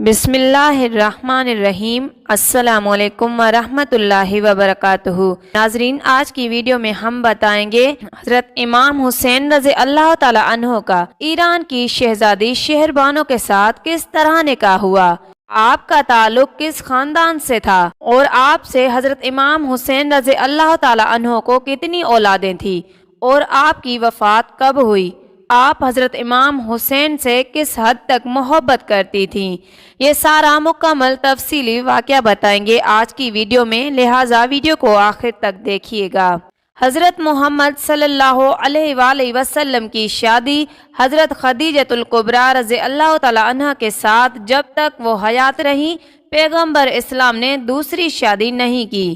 بسم اللہ الرحمن الرحیم۔ السلام علیکم ورحمۃ اللہ وبرکاتہ۔ ناظرین، آج کی ویڈیو میں ہم بتائیں گے حضرت امام حسین رضی اللہ تعالی عنہ کا ایران کی شہزادی شہربانو کے ساتھ کس طرح نکاح ہوا، آپ کا تعلق کس خاندان سے تھا، اور آپ سے حضرت امام حسین رضی اللہ تعالی عنہ کو کتنی اولادیں تھیں، اور آپ کی وفات کب ہوئی، آپ حضرت امام حسین سے کس حد تک محبت کرتی تھیں، یہ سارا مکمل تفصیلی واقعہ بتائیں گے آج کی ویڈیو میں، لہٰذا ویڈیو کو آخر تک دیکھیے گا۔ حضرت محمد صلی اللہ علیہ وآلہ وسلم کی شادی حضرت خدیجۃ الکبریٰ رضی اللہ تعالی عنہ کے ساتھ جب تک وہ حیات رہیں پیغمبر اسلام نے دوسری شادی نہیں کی۔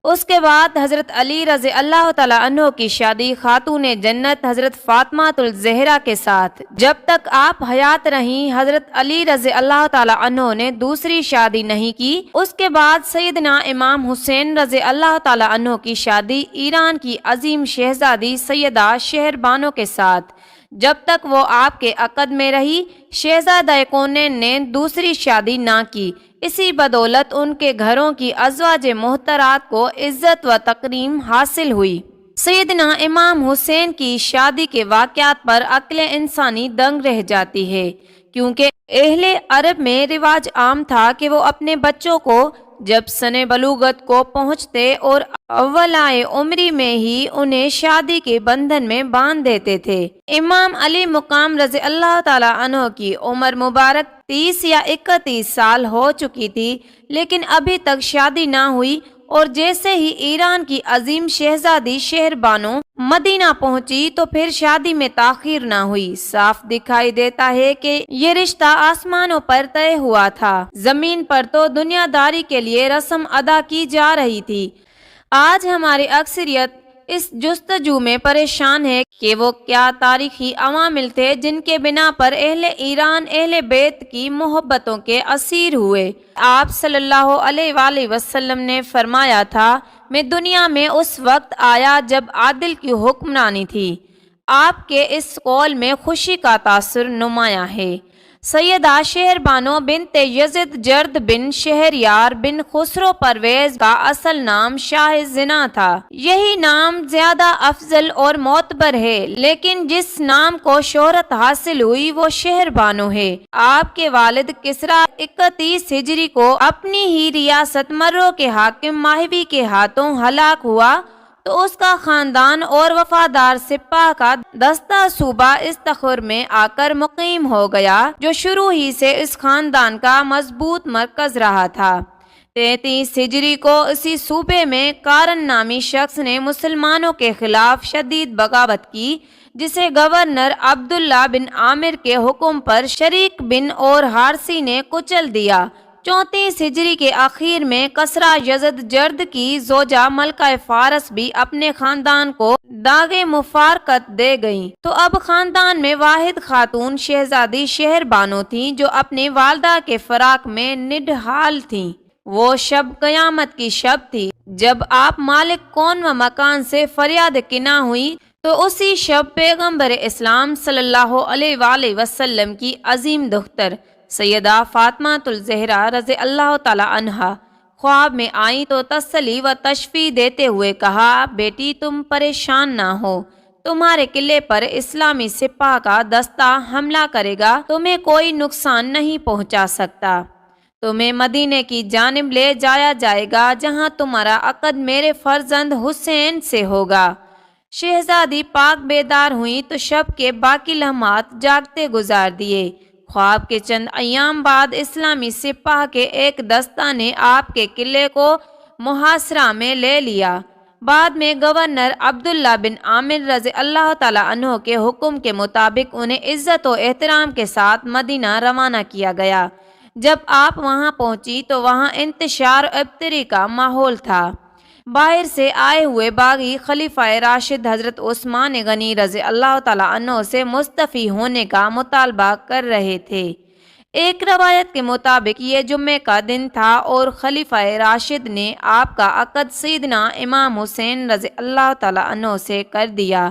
اس کے بعد حضرت علی رضی اللہ تعالی عنہ کی شادی خاتون جنت حضرت فاطمہ الزہرا کے ساتھ جب تک آپ حیات رہیں حضرت علی رضی اللہ تعالی عنہ نے دوسری شادی نہیں کی۔ اس کے بعد سیدنا امام حسین رضی اللہ تعالی عنہ کی شادی ایران کی عظیم شہزادی سیدہ شہربانو کے ساتھ جب تک وہ آپ کے عقد میں رہی شہزادہ کونین نے دوسری شادی نہ کی۔ اسی بدولت ان کے گھروں کی ازواج محترات کو عزت و تکریم حاصل ہوئی۔ سیدنا امام حسین کی شادی کے واقعات پر عقل انسانی دنگ رہ جاتی ہے، کیونکہ اہل عرب میں رواج عام تھا کہ وہ اپنے بچوں کو جب سن بلوغت کو پہنچتے اور اولائے عمری میں ہی انہیں شادی کے بندھن میں باندھ دیتے تھے۔ امام علی مقام رضی اللہ تعالی عنہ کی عمر مبارک 30 یا 31 سال ہو چکی تھی، لیکن ابھی تک شادی نہ ہوئی، اور جیسے ہی ایران کی عظیم شہزادی شہربانو مدینہ پہنچی تو پھر شادی میں تاخیر نہ ہوئی۔ صاف دکھائی دیتا ہے کہ یہ رشتہ آسمانوں پر طے ہوا تھا، زمین پر تو دنیا داری کے لیے رسم ادا کی جا رہی تھی۔ آج ہماری اکثریت اس جستجو میں پریشان ہے کہ وہ کیا تاریخی عوامل تھے جن کے بنا پر اہل ایران اہل بیت کی محبتوں کے اسیر ہوئے۔ آپ صلی اللہ علیہ وآلہ وسلم نے فرمایا تھا، میں دنیا میں اس وقت آیا جب عادل کی حکمرانی تھی۔ آپ کے اس قول میں خوشی کا تاثر نمایاں ہے۔ سیدہ شہربانو بنت یزید جرد بن شہریار بن خسرو پرویز کا اصل نام شاہ زنا تھا۔ یہی نام زیادہ افضل اور معتبر ہے، لیکن جس نام کو شہرت حاصل ہوئی وہ شہربانو ہے۔ آپ کے والد کسریٰ 31 ہجری کو اپنی ہی ریاست مرو کے حاکم ماہوی کے ہاتھوں ہلاک ہوا تو اس کا خاندان اور وفادار سپاہ کا دستہ صوبہ استخر میں آ کر مقیم ہو گیا، جو شروع ہی سے اس خاندان کا مضبوط مرکز رہا تھا۔ 33 ہجری کو اسی صوبے میں کارن نامی شخص نے مسلمانوں کے خلاف شدید بغاوت کی، جسے گورنر عبداللہ بن عامر کے حکم پر شریک بن اور حارثی نے کچل دیا۔ 34 ہجری کے آخر میں کسریٰ یزید جرد کی زوجہ ملکہ فارس بھی اپنے خاندان کو داغ مفارقت دے گئیں، تو اب خاندان میں واحد خاتون شہزادی شہربانو تھیں جو اپنی والدہ کے فراق میں نڈھال تھیں۔ وہ شب قیامت کی شب تھی جب آپ مالک کون و مکان سے فریاد کنا ہوئی، تو اسی شب پیغمبر اسلام صلی اللہ علیہ وآلہ وسلم کی عظیم دختر سیدہ فاطمہ الزہرا رضی اللہ تعالی عنہا خواب میں آئیں تو تسلی و تشفیع دیتے ہوئے کہا، بیٹی تم پریشان نہ ہو، تمہارے قلعے پر اسلامی سپاہ کا دستہ حملہ کرے گا، تمہیں کوئی نقصان نہیں پہنچا سکتا، تمہیں مدینے کی جانب لے جایا جائے گا جہاں تمہارا عقد میرے فرزند حسین سے ہوگا۔ شہزادی پاک بیدار ہوئی تو شب کے باقی لمحات جاگتے گزار دیے۔ خواب کے چند ایام بعد اسلامی سپاہ کے ایک دستہ نے آپ کے قلعے کو محاصرہ میں لے لیا۔ بعد میں گورنر عبداللہ بن عامر رضی اللہ تعالی عنہ کے حکم کے مطابق انہیں عزت و احترام کے ساتھ مدینہ روانہ کیا گیا۔ جب آپ وہاں پہنچی تو وہاں انتشار و ابتری کا ماحول تھا۔ باہر سے آئے ہوئے باغی خلیفہ راشد حضرت عثمان غنی رضی اللہ تعالی عنہ سے مستعفی ہونے کا مطالبہ کر رہے تھے۔ ایک روایت کے مطابق یہ جمعے کا دن تھا اور خلیفہ راشد نے آپ کا عقد سیدنا امام حسین رضی اللہ تعالی عنہ سے کر دیا۔